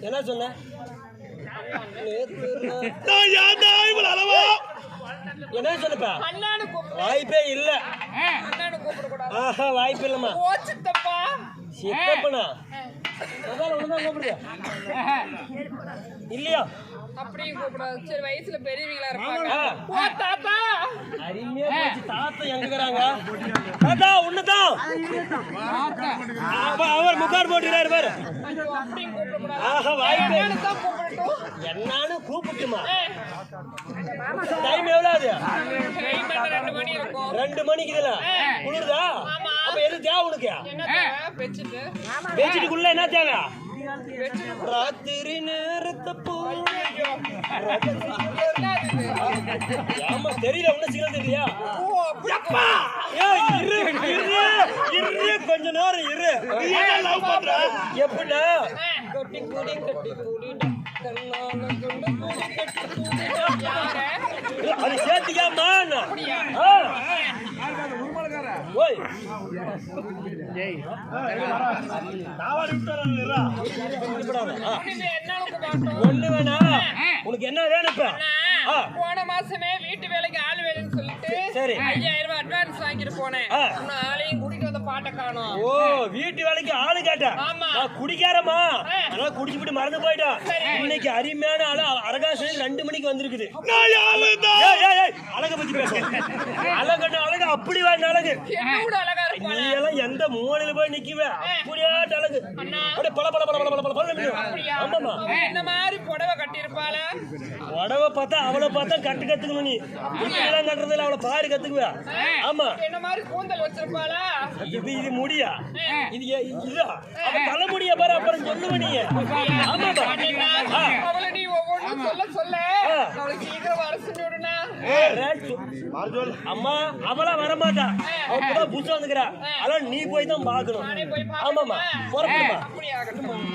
என்ன சொன்ன என்ன சொன்னப்பா வாய்ப்பே இல்ல வாய்ப்பு இல்லம்மா சித்தப்பனா கூப்பிடுங்க இல்லையா அப்படியும் கூப்பிடாது. சரி வயசுல பெரியவங்களா இருப்பாங்க. அருமையா போச்சு. தாத்தா எங்க இருக்காங்க? தாத்தா உன்னதான் அவர் முக்கார் போட்டுறாரு பாரு. அப்படியும் கூப்பிடக்கூடாது. ஆஹா வாய்ப்பே என்னன்னு கூப்பிட்டுமா? டைம் எவ்வளவு ஆகுது? 2 மணி இருக்கும். 2 மணிக்கு இதுல குளிருதா? அப்ப எது தேவை உனக்கு? பேச்சிட்டுக்குள்ள என்ன தேவை? ராத்திரி நேரத்தை ஆமா தெரியல ஒண்ணு சீக்கிரம் தெரியலையா? கொஞ்ச நேரம் இரு. எப்படின்னா அது சேர்த்துக்காமா ஒண்ணு வேணா உனக்கு என்ன வேணும் இப்ப? போன மாசமே வீட்டு வேலைக்கு ஆள் வேலைன்னு சொல்லிட்டு 5000 ரூபாய் அட்வான்ஸ் வாங்கிட்டு போனேன். ஆளையும் கூட்டிட்டு வந்த பாட்டை காணோம். ஓ வீட்டு வேலைக்கு ஆளு கேட்டேன். நான் குடிக்காரமா ஆனா குடிச்சுட்டு மறந்து போயிட்டேன். இன்னைக்கு அருமையான ஆளு அரகாசம் 2 மணிக்கு வந்திருக்குது. அழக பத்தி பேசுறேன். அழகு அழகு அப்படி வேணும் அழகு. நீ எல்லாம் எந்த மூலையில போய் நிக்குவே அப்படியே அழகு. பல பல பல பல பல ஆமாமா இந்த மாதிரி புடவை கட்டிருப்பாள. புடவை பார்த்தா அவளை பார்த்தா கட்டு கத்துக்கணும். நீ எல்லாம் கட்டுறதுல அவளை பாரு கத்துக்குவா. ஆமா என்ன மாதிரி கூந்தல் வச்சிருப்பாளா? இது முடியா? இது இதா தலைமுடியா பாரு. அப்புறம் சொல்லுவ நீ. ஆமாப்பா அவளை நீ ஒவ்வொன்றும் சொல்ல சொல்ல அவளை சீக்கிரம் வர சொல்லிவிடுனா. அம்மா அவளா வரமாட்டா. அவதான் புதுசா வந்துக்கிறா. அதான் நீ போய் தான் பாக்கணும். ஆமாமா புறப்படுமா? அப்படி ஆகட்டும்.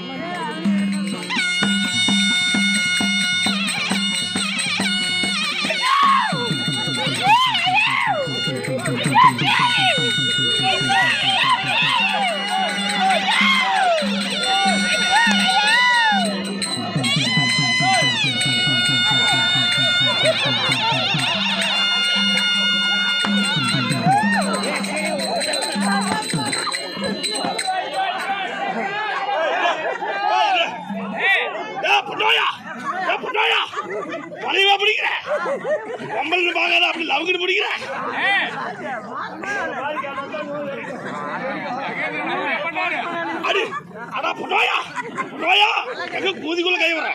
அப்படி லவுக்கு பிடிக்கிற அடி அடா புடவாயா புடவாயா எங்க கூதிக்குள்ள கை வர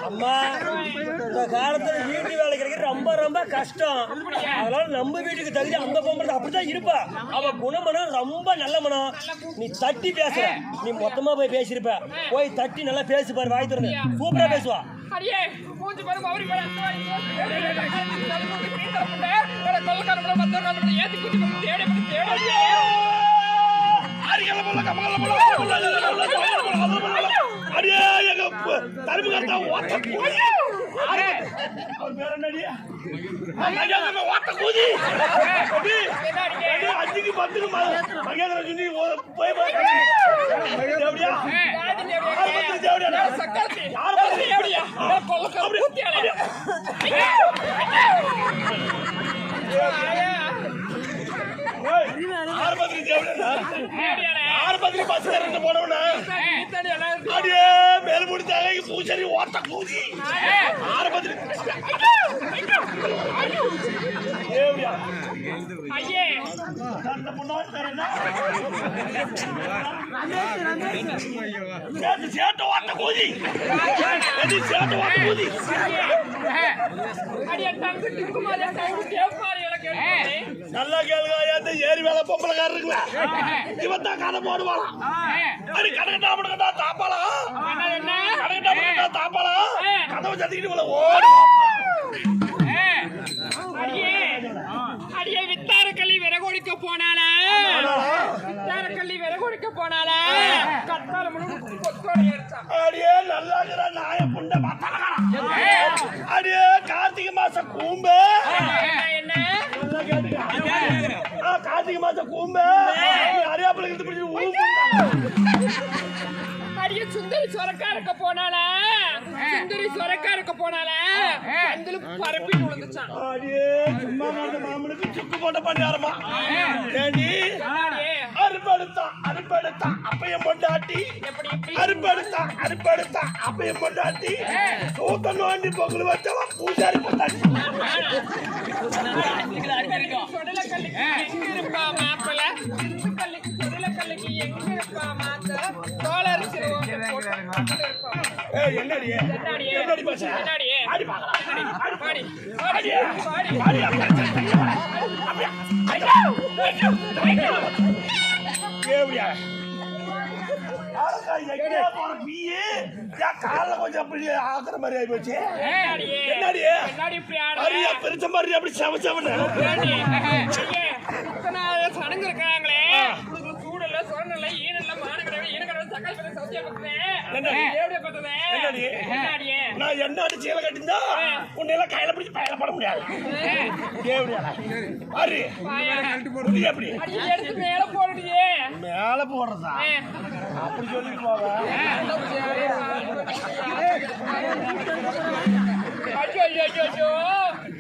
அம்மா இந்த காலத்துல வீட்டு வேலை கிடைக்கிறது ரொம்ப ரொம்ப கஷ்டம். அதனால நம்ம வீட்டுக்கு தகுதி அந்த பொம்பளை அப்படித்தான் இருப்பா. அவ குணமனம் ரொம்ப நல்ல மனம். நீ தட்டி பேசுற, நீ மொத்தமா போய் பேசிருப்ப. போய் தட்டி நல்லா பேசி பாரு, வாய் திறந்து சூப்பரா பேசுவா. அஞ்சுக்கு 10 மகேந்திர சொல்லி போய் ஆரம்பத்திலே பஸ் போனவன அடியே மேல் முடிச்சாங்க பூசரி ஓட்ட கூதி ஆரம்பத்திலே ஐயே அந்த பொண்ணா சேட்டு ஓட்ட கூதி சேட்டு ஓட்ட கூதி நல்லா கேளுங்க ஏரி வேலை பொம்பளைக்காரர் இருக்குல்ல இவன் தான் கதை போடுவாளாம் அடி கடகட்டா தாப்பாளாம் கடகட்டா தாப்பாளாம் கதவை சத்திக்கிட்டு ஓடி அடியே வித்தாரக்கள்ளி விறகொடிக்க போனால வித்தாரக்கள்ளி விறகொடிக்க போனால கத்தால அடியே நல்லா நாய புண்ட அடியே கார்த்திகை மாசம் கூம்பு என்ன கார்த்திகை மாசம் கூம்பு அறியாப்பிள்ளை பிடிச்சி அடியே சுந்தரி சொரக்காரக்க போனால சுந்தரி சொரக்காரக்க போனால அந்த பரப்பி விழுந்துச்சான் அடியே சும்மா மாமனுக்கு சுக்கு போட்ட பண்ணியாரமா ஏண்டி அறுப்பெடுத்தான் அப்பையும் பொண்டாட்டி அறுப்பெடுத்தான் அப்பையும் பொண்டாட்டி சூத்த நோண்டி பொங்கல் வச்சவா பூஜாரி பொண்டாட்டி சொடலக்கல்லிக்கு எங்க இருப்பா மாப்பிள்ள கல்லிக்கு சொடலக்கல்லிக்கு எங்க இருப்பா மாத்த தோலரிசி என்னடி பாச ஆடி பாக்கலாம் பாடி கால கொஞ்சம் அப்படி ஆக்குற மாதிரி ஆகி போச்சு பெருச்ச மாதிரி அப்படி சமைச்சவன சடங்கு இருக்காங்களே சூடல்ல சொரணல்ல ஈனல்ல மானக்கடவை ஈனக்கடவை சக்கால் பண்ணி சௌத்தியா நான் என்ன அடிச்சு சீலை கட்டிருந்தா உன்னை எல்லாம் கையில பிடிச்சி பயில போட முடியாது எப்படி எடுத்து மேல போடுறியே மேல போடுறதா அப்படி சொல்லிட்டு போவ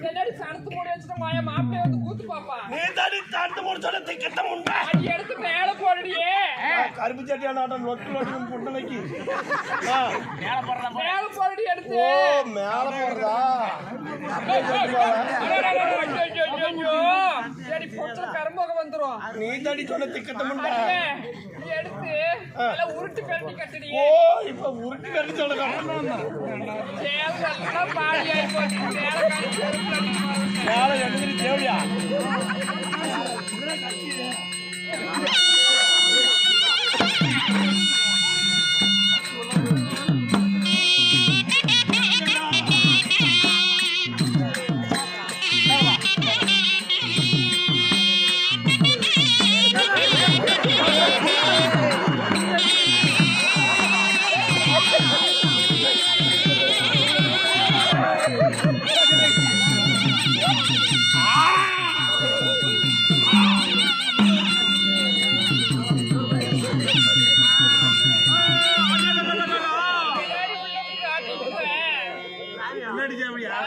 என்னடி சனத்து மூடி வச்சுட்டு மாயா மாப்பிளைய வந்து கூத்து பாப்பா நீ தாடி தடுத்து முடிச்சோட திக்கத்த முண்டா அடி எடுத்து மேல போடுறியே கருப்பு சட்டியான ஆட்டம் நொட்டு புண்டலைக்கு மேல போடுடி எடுத்து ஓ மேல போடுறதா சரி பொட்டல கரும்போக வந்துரும் நீ தாடி சொன்ன திக்கத்த முண்டா நீ எடுத்து எல்லாம் உருட்டு கட்டி கட்டிடியே ஓ இப்ப உருட்டு கட்டி சொல்லுங்க சேவல பாடி ஆயி போச்சு மேல எடுத்து தேவையா எப்படியா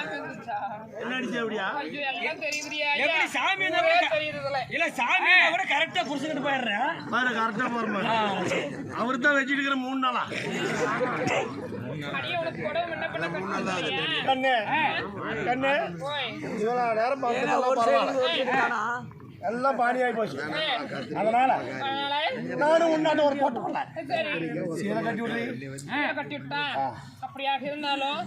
என்னடி எப்படியா ஐயோ எல்லாம் தெரியுதுறியா எப்படி சாமி இருந்தா கூட இல்ல சாமி இருந்தா கூட கரெக்டா புடிச்சிட்டு போயிடுறேன் பாரு கரெக்டா போறமா அவர் தான் வச்சிட்டு இருக்கிற 3 நாளா அடியே உனக்கு புடவை முன்ன பின்ன கட்டியா கண்ணே கண்ணே போய் இவ்வளவு நேரம் பரவாயில்ல எல்லாம் பாணி ஆகி போச்சு அதனால நானும் உன்னாட்ட ஒரு போட்டு போடல சரி சீலை கட்டி விடுறீ கட்டி விட்டான் அப்படியாக இருந்தாலும்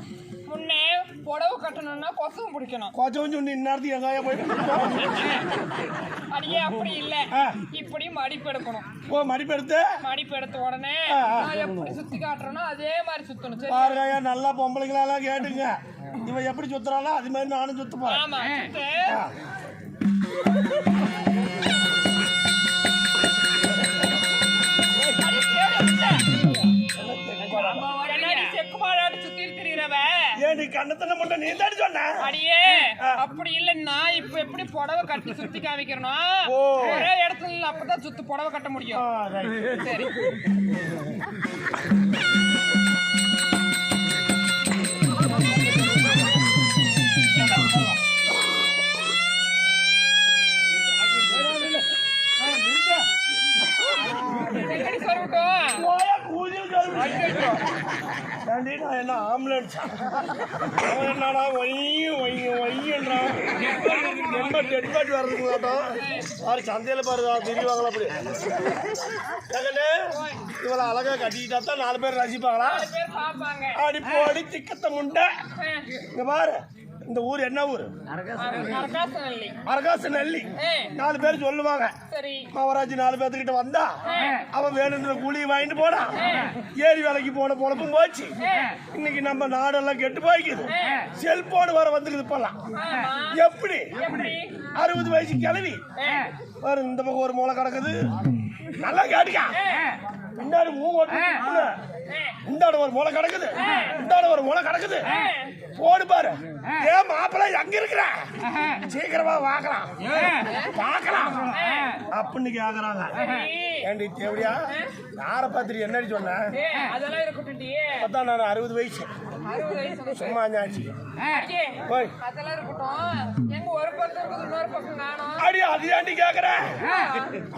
முன்னே புடவை கட்டணும்னா கொசம் பிடிக்கணும் கொஞ்சம் சொன்னி இந்நேரத்துக்கு எங்காய போய் அடியே அப்படி இல்ல இப்படி மடிப்பு எடுக்கணும் ஓ மடிப்பெடுத்து மடிப்பு உடனே நான் எப்படி சுத்தி காட்டுறேனோ அதே மாதிரி சுத்தணும் சரி பாருங்க நல்லா பொம்பளைங்களெல்லாம் கேட்டுங்க இவன் எப்படி சுத்துறானோ அது மாதிரி நானும் சுத்த போறேன் ஆமா அடியே அப்படி இல்ல நான் இப்ப எப்படி புடவை கட்டி சுத்தி காமிக்கிறோம் ஒரே இடத்துல அப்பதான் சுத்து புடவை கட்ட முடியும் சரி என்ன ஆம்புலன்ஸ் அவன் என்னடா ஒய்யன்றான் ரொம்ப டெட்பாட் வர்றதுக்கு மாட்டோம் பாரு சந்தையில் பாரு திரிவாங்களா அப்படி இவளை அழகா கட்டிக்கிட்டா தான் 4 பேர் ரசிப்பாங்களா அடி போடி திக்கத்தை முண்டை இங்க பாரு இந்த ஊர் என்ன ஊர் அரகாசு நெல்லி 4 பேர் சொல்லுவாங்க மவராஜ் 4 பேர்த்துக்கிட்ட வந்தா அவன் வேணுன்ற கூலியை வாங்கிட்டு போனா ஏரி வேலைக்கு போன பொழப்பும் போச்சு இன்னைக்கு நம்ம நாடெல்லாம் கெட்டு போய்க்குது செல்போன் வர வந்துக்குது இப்பெல்லாம் எப்படி 60 வயசு கிளவி பாரு இந்த பக்கம் ஒரு மூளை கிடக்குது நல்லா கேட்டுக்கா பின்னாடி இந்தாடு ஒரு மூளை கிடக்குது இந்தாடு ஒரு மூளை கிடக்குது போடு பாரு ஏன் மாப்பிள்ளை எங்க இருக்கிற சீக்கிரமா வாக்கலாம் பாக்கலாம் அப்படின்னு கேக்குறாங்க ஏண்டி தேவடியா யார பாத்திரி என்னடி சொன்ன அதெல்லாம் இருக்கட்டும் நான் 60 வயசு சும்மா ஞாச்சு போய் அதெல்லாம் இருக்கட்டும் எங்க ஒரு பக்கம் இருக்குது இன்னொரு பக்கம் நானும் அடி அது ஏண்டி கேக்குறேன்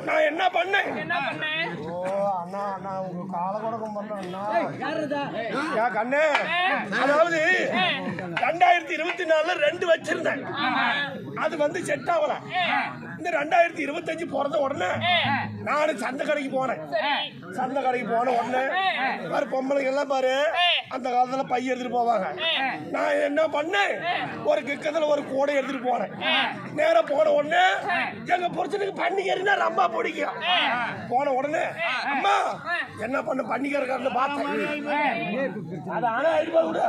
நான் என்ன பண்ணேன் ஓ அண்ணா அண்ணா உங்க கால கூட கும்பிடுறேன் அண்ணா கண்ணே அதாவது 2024 2 வச்சிருந்தேன் அது வந்து செட் ஆகல இந்த 2025 பிறந்த உடனே நானு சந்தை கடைக்கு போனேன் சந்தை கடைக்கு போன உடனே பாரு பொம்பளைங்க எல்லாம் பாரு அந்த காலத்துல பைய எடுத்துட்டு போவாங்க நான் என்ன பண்ணேன் ஒரு கிக்கத்துல ஒரு கூடை எடுத்துட்டு போனேன் நேரா போன உடனே எங்க புருஷனுக்கு பன்னிக்கறினா ரொம்ப பிடிக்கும் போன உடனே அம்மா என்ன பண்ண பன்னிக்கறக்காரன்னு பார்த்தேன் அது ஆனா விட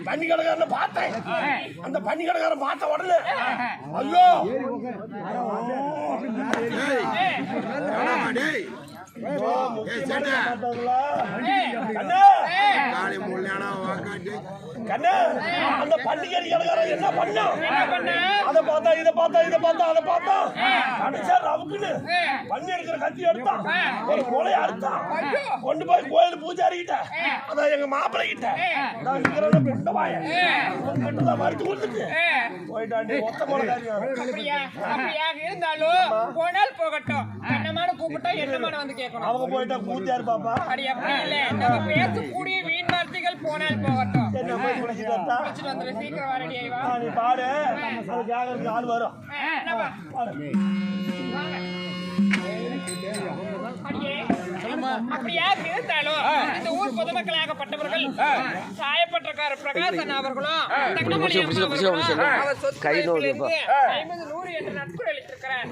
பன்னிக்கறக்காரன்னு பார்த்தேன் அந்த பன்னிக்கறக்காரன் பார்த்த உடனே ஐயோ அந்த பண்டிகை என்ன பண்ணும் அதை பார்த்தா இதை பார்த்தா இதை பார்த்தா அதை பார்த்தா கடைசியா ரவுக்குன்னு பண்ணி இருக்கிற கத்தி எடுத்தான் ஒரு கொலையை அறுத்தான் கொண்டு போய் கோயில் பூஜாரி கிட்ட அதான் எங்க மாப்பிள்ளை கிட்ட நான் இருக்கிற பெண்ட வாய மறுத்து கொடுத்துட்டு போயிட்டாண்டி ஒத்த அப்படியாக இருந்தாலும் போனால் போகட்டும் என்னமான கூப்பிட்டா என்னமான வந்து கேட்கணும் அவங்க போயிட்டா கூத்தியாரு பாப்பா அப்படி அப்படி இல்ல நம்ம பேசக்கூடிய வீண் வார்த்தைகள் போனால் போகட்டும் குளிச்சுட்டு வந்துரு சீக்கிரம் வரடி வா நீ பாடு அது கேட்கறதுக்கு ஆள் வரும் அப்படியாக இருந்தாலும் இந்த ஊர் பொதுமக்களாகப்பட்டவர்கள் சாயப்பட்டக்கார பிரகாசன் அவர்களும் அவர் சொத்து 50 100 என்று நட்பு அளித்திருக்கிறார்